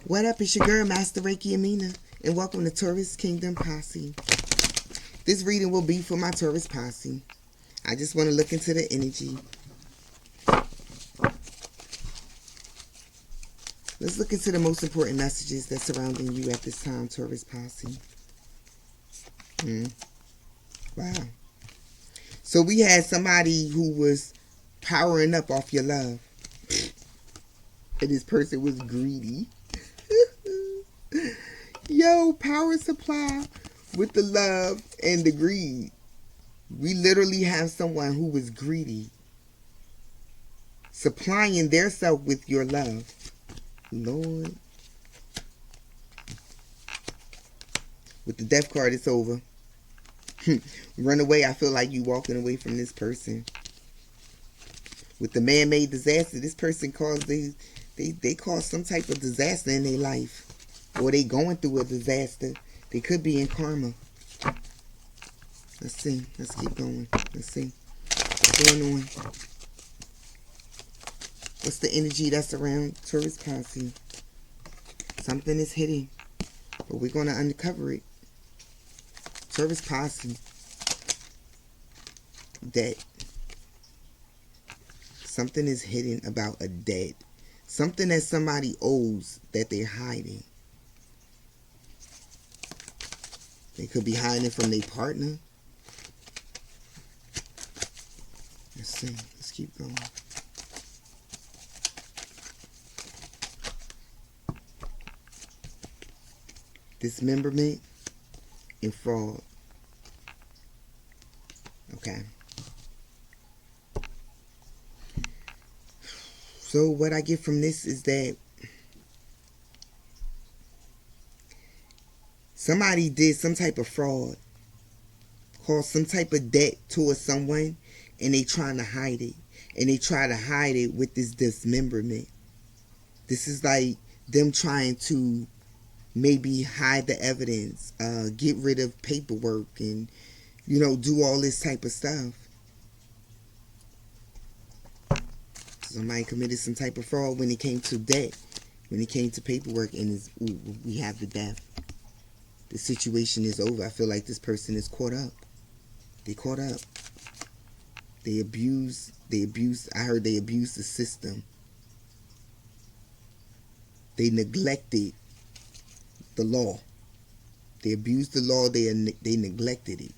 What up? It's your girl, Master Reiki Amina, and welcome to Taurus Kingdom Posse. This reading will be for my Taurus Posse. I just want to look into the energy. Let's look into the most important messages that's surrounding you at this time, Taurus Posse. Wow. So we had somebody who was powering up off your love. And this person was greedy. Yo, power supply with the love and the greed. We literally have someone who was greedy, supplying their self with your love. Lord. With the death card, it's over. Run away. I feel like you walking away from this person. With the man-made disaster, this person caused they caused some type of disaster in their life. Or they going through a disaster. They could be in karma. Let's see. Let's keep going. Let's see. What's going on? What's the energy that's around Taurus Posse? Something is hidden. But we're going to uncover it. Taurus Posse. Debt. Something is hidden about a debt. Something that somebody owes that they're hiding. They could be hiding it from their partner. Let's see. Let's keep going. Dismemberment and fraud. Okay. So what I get from this is that somebody did some type of fraud, caused some type of debt towards someone, and they trying to hide it. And they try to hide it with this dismemberment. This is like them trying to maybe hide the evidence, get rid of paperwork, and, you know, do all this type of stuff. Somebody committed some type of fraud when it came to debt, when it came to paperwork, and we have the death. The situation is over. I feel like this person is caught up. They caught up. They abuse. I heard they abused the system. They neglected the law. They abused the law. They neglected it.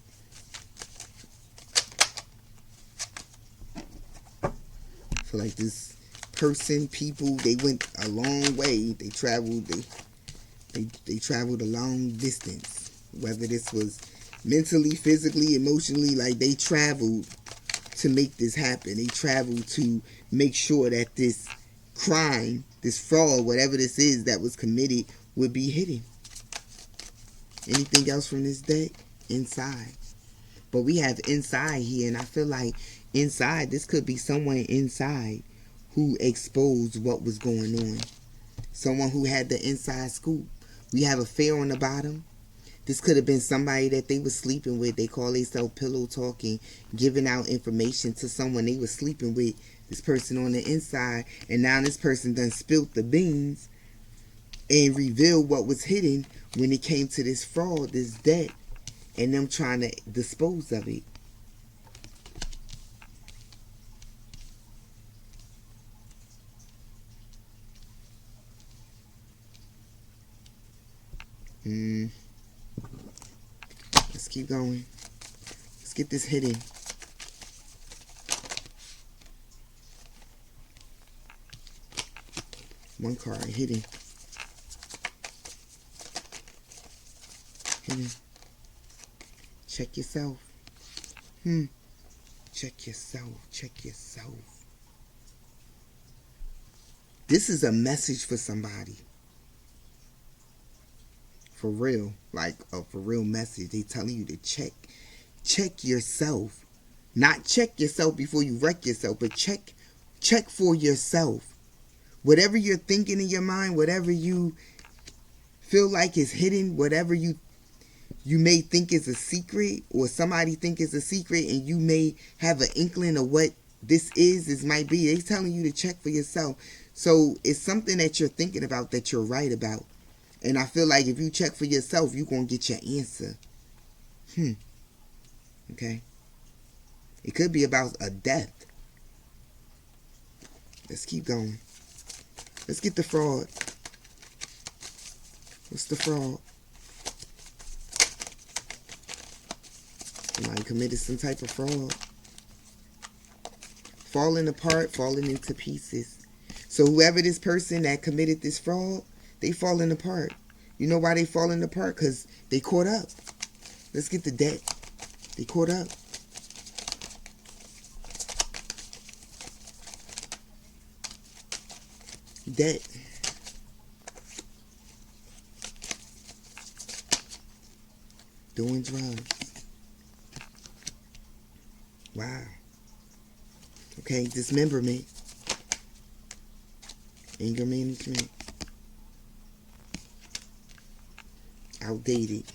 I feel like this person, people, they went a long way. They traveled. They traveled a long distance. Whether this was mentally, physically, emotionally, like they traveled to make this happen. They traveled to make sure that this crime, this fraud, whatever this is that was committed, would be hidden. Anything else from this deck? Inside. But we have inside here, and I feel like inside, this could be someone inside who exposed what was going on. Someone who had the inside scoop. We have a fair on the bottom. This could have been somebody that they were sleeping with. They call themselves pillow talking, giving out information to someone they were sleeping with. This person on the inside, and now this person done spilt the beans and revealed what was hidden when it came to this fraud, this debt, and them trying to dispose of it. Let's keep going. Let's get this hidden. One card hidden. Hidden. Check yourself. Check yourself. Check yourself. This is a message for somebody. For real. Like a for real message. They telling you to check yourself. Not check yourself before you wreck yourself, but check for yourself. Whatever you're thinking in your mind, whatever you feel like is hidden, whatever you may think is a secret, or somebody think is a secret, and you may have an inkling of what this might be. They're telling you to check for yourself. So it's something that you're thinking about, that you're right about. And I feel like if you check for yourself, you're going to get your answer. Okay. It could be about a death. Let's keep going. Let's get the fraud. What's the fraud? Somebody committed some type of fraud. Falling apart, falling into pieces. So whoever this person that committed this fraud, they falling apart. You know why they falling apart? Because they caught up. Let's get the debt. They caught up. Debt. Doing drugs. Wow. Okay, dismemberment. Anger management. Outdated.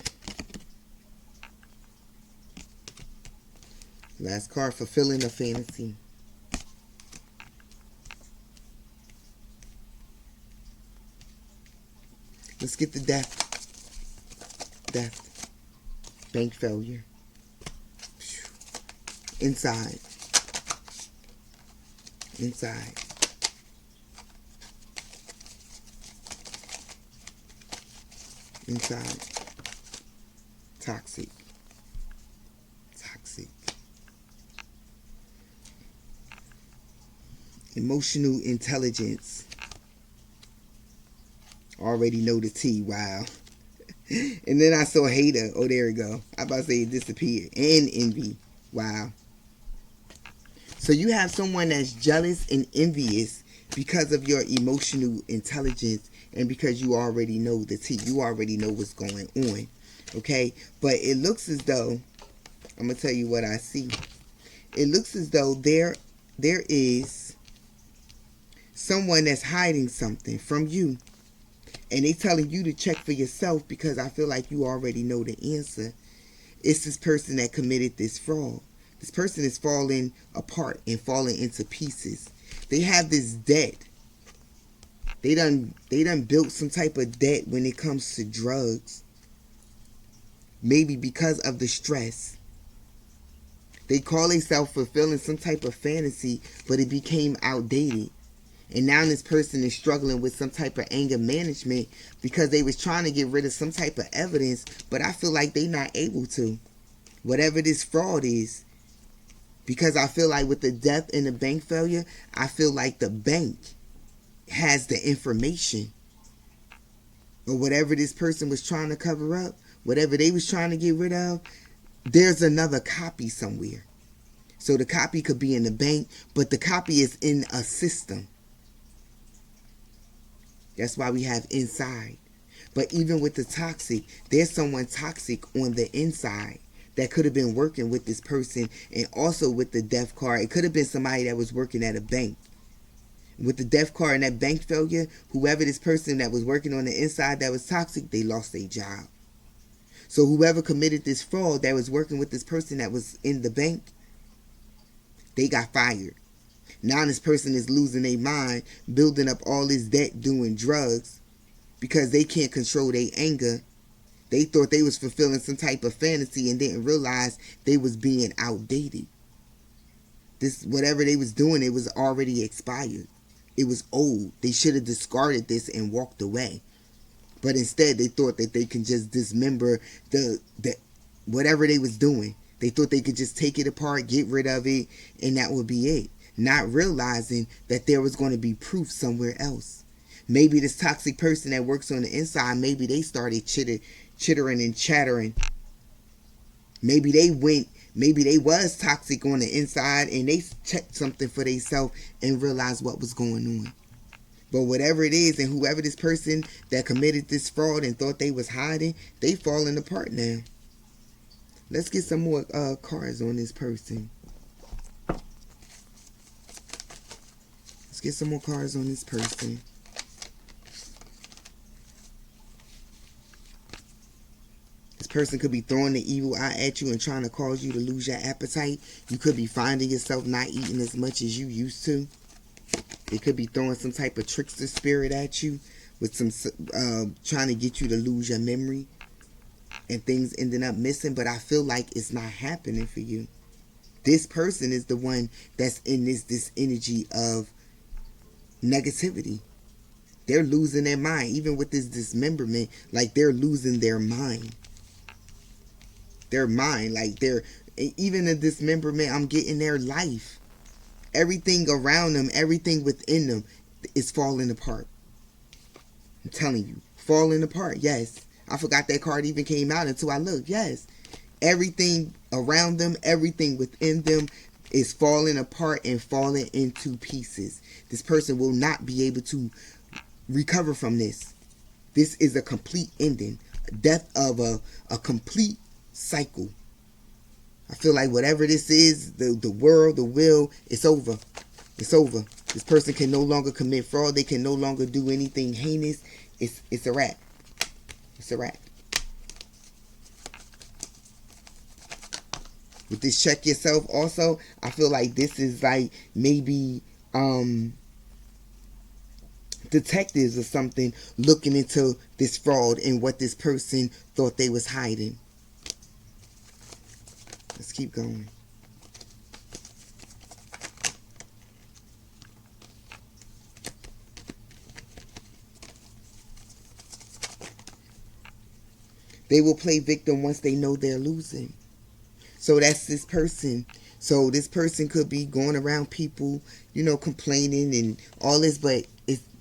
Last card, fulfilling a fantasy. Let's get the death. Death. Bank failure. Inside. Inside. Inside. Toxic. Toxic. Emotional intelligence. Already know the T. Wow. And then I saw hater. Oh, there we go. I about to say it disappeared. And envy. Wow. So you have someone that's jealous and envious because of your emotional intelligence and because you already know the T. You already know what's going on. Okay? But it looks as though, I'm going to tell you what I see. It looks as though there is someone that's hiding something from you. And they telling you to check for yourself because I feel like you already know the answer. It's this person that committed this fraud. This person is falling apart and falling into pieces. They have this debt. They done built some type of debt when it comes to drugs. Maybe because of the stress. They call themselves fulfilling some type of fantasy, but it became outdated. And now this person is struggling with some type of anger management because they was trying to get rid of some type of evidence, but I feel like they're not able to. Whatever this fraud is. Because I feel like with the death and the bank failure, I feel like the bank has the information. Or whatever this person was trying to cover up, whatever they was trying to get rid of, there's another copy somewhere. So the copy could be in the bank, but the copy is in a system. That's why we have inside. But even with the toxic, there's someone toxic on the inside that could have been working with this person. And also with the death card, it could have been somebody that was working at a bank. With the death card and that bank failure, whoever this person that was working on the inside that was toxic, they lost their job. So whoever committed this fraud that was working with this person that was in the bank, they got fired. Now this person is losing their mind, building up all this debt, doing drugs, because they can't control their anger. They thought they was fulfilling some type of fantasy and didn't realize they was being outdated. This, whatever they was doing, it was already expired. It was old. They should have discarded this and walked away. But instead, they thought that they can just dismember the whatever they was doing. They thought they could just take it apart, get rid of it, and that would be it. Not realizing that there was going to be proof somewhere else. Maybe this toxic person that works on the inside, maybe they started chittering and chattering. Maybe they was toxic on the inside and they checked something for themselves and realized what was going on. But whatever it is, and whoever this person that committed this fraud and thought they was hiding, they falling apart now. Let's get some more cards on this person. Let's get some more cards on this person. This person could be throwing the evil eye at you and trying to cause you to lose your appetite. You could be finding yourself not eating as much as you used to. It could be throwing some type of trickster spirit at you with some trying to get you to lose your memory and things ending up missing. But I feel like it's not happening for you. This person is the one that's in this energy of negativity. They're losing their mind. Even with this dismemberment, like they're losing their mind. Their mind, like they're, even a dismemberment, I'm getting their life. Everything around them, everything within them is falling apart. I'm telling you, falling apart. Yes. I forgot that card even came out until I looked. Yes. Everything around them, everything within them is falling apart and falling into pieces. This person will not be able to recover from this. This is a complete ending. Death of a complete cycle. I feel like whatever this is, the world, the will, it's over. It's over. This person can no longer commit fraud. They can no longer do anything heinous. It's a wrap. It's a wrap. With this check yourself also, I feel like this is like maybe detectives or something looking into this fraud and what this person thought they was hiding. Let's keep going. They will play victim once they know they're losing. So that's this person. So this person could be going around people, complaining and all this, but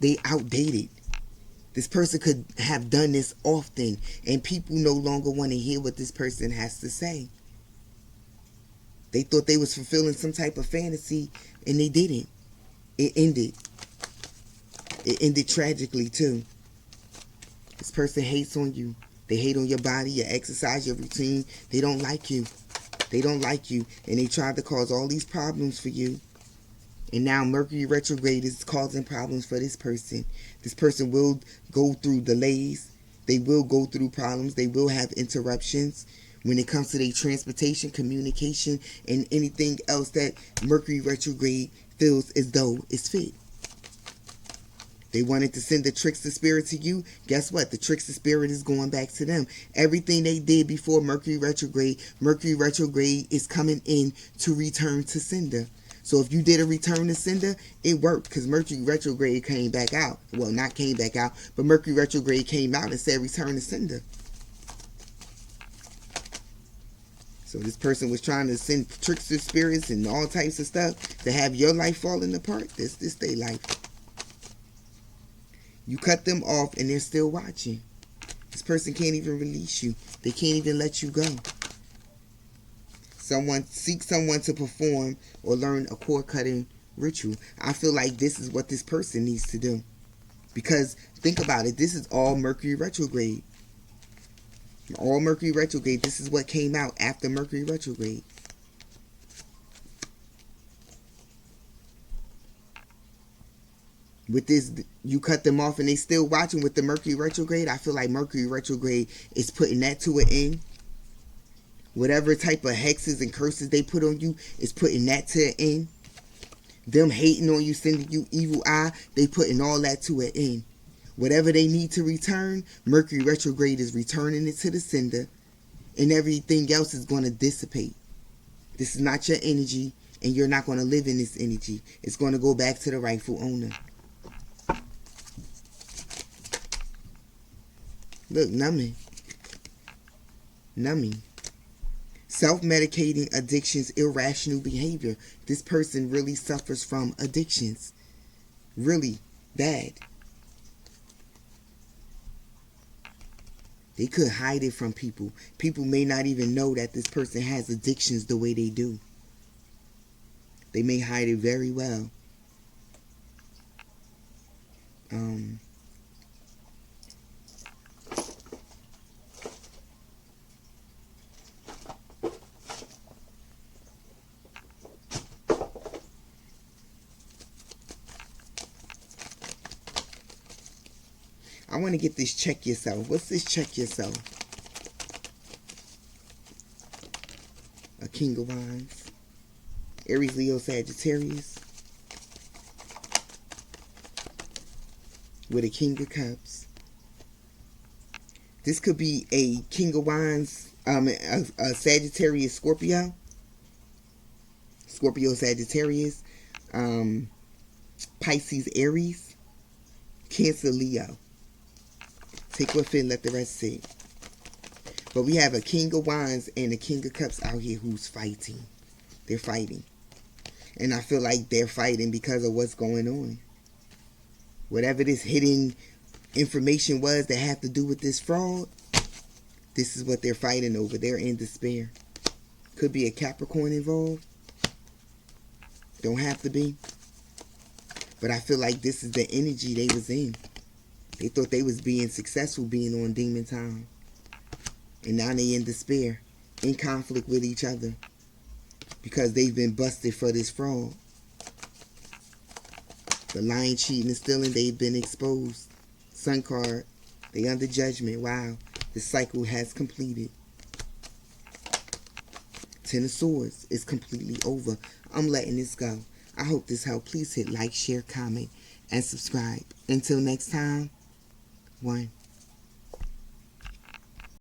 they outdated. This person could have done this often, and people no longer want to hear what this person has to say. They thought they was fulfilling some type of fantasy, and they didn't. It ended. It ended tragically, too. This person hates on you. They hate on your body, your exercise, your routine. They don't like you. They don't like you. And they tried to cause all these problems for you. And now Mercury retrograde is causing problems for this person. This person will go through delays. They will go through problems. They will have interruptions when it comes to their transportation, communication, and anything else that Mercury retrograde feels as though it's fit. They wanted to send the trickster spirit to you. Guess what? The trickster spirit is going back to them. Everything they did before Mercury retrograde is coming in to return to sender. So if you did a return to sender, it worked because Mercury retrograde came back out. Well, not came back out, but Mercury retrograde came out and said return to sender. So this person was trying to send trickster spirits and all types of stuff to have your life falling apart. This their life. You cut them off and they're still watching. This person can't even release you. They can't even let you go. Seek someone to perform or learn a cord cutting ritual. I feel like this is what this person needs to do. Because think about it. This is all Mercury retrograde. All Mercury retrograde. This is what came out after Mercury retrograde. With this, you cut them off and they still watching with the Mercury retrograde. I feel like Mercury retrograde is putting that to an end. Whatever type of hexes and curses they put on you is putting that to an end. Them hating on you, sending you evil eye, they putting all that to an end. Whatever they need to return, Mercury retrograde is returning it to the sender, and everything else is going to dissipate. This is not your energy, and you're not going to live in this energy. It's going to go back to the rightful owner. Look, numbing. Self-medicating addictions, irrational behavior. This person really suffers from addictions. Really bad. They could hide it from people. People may not even know that this person has addictions the way they do. They may hide it very well. I want to get this check yourself. What's this check yourself? A King of Wands. Aries, Leo, Sagittarius. with a King of Cups. This could be a King of Wands, a Sagittarius, Scorpio, Sagittarius, Pisces, Aries, Cancer, Leo. Take what fit, let the rest sit. But we have a King of Wands and a King of Cups out here who's fighting. They're fighting. And I feel like they're fighting because of what's going on. Whatever this hidden information was that had to do with this fraud, this is what they're fighting over. They're in despair. Could be a Capricorn involved. Don't have to be. But I feel like this is the energy they was in. They thought they was being successful being on demon time. And now they in despair. In conflict with each other. Because they've been busted for this fraud. The lying, cheating, and stealing, they've been exposed. Sun card. They under judgment. Wow. The cycle has completed. Ten of Swords is completely over. I'm letting this go. I hope this helped. Please hit like, share, comment, and subscribe. Until next time, 1.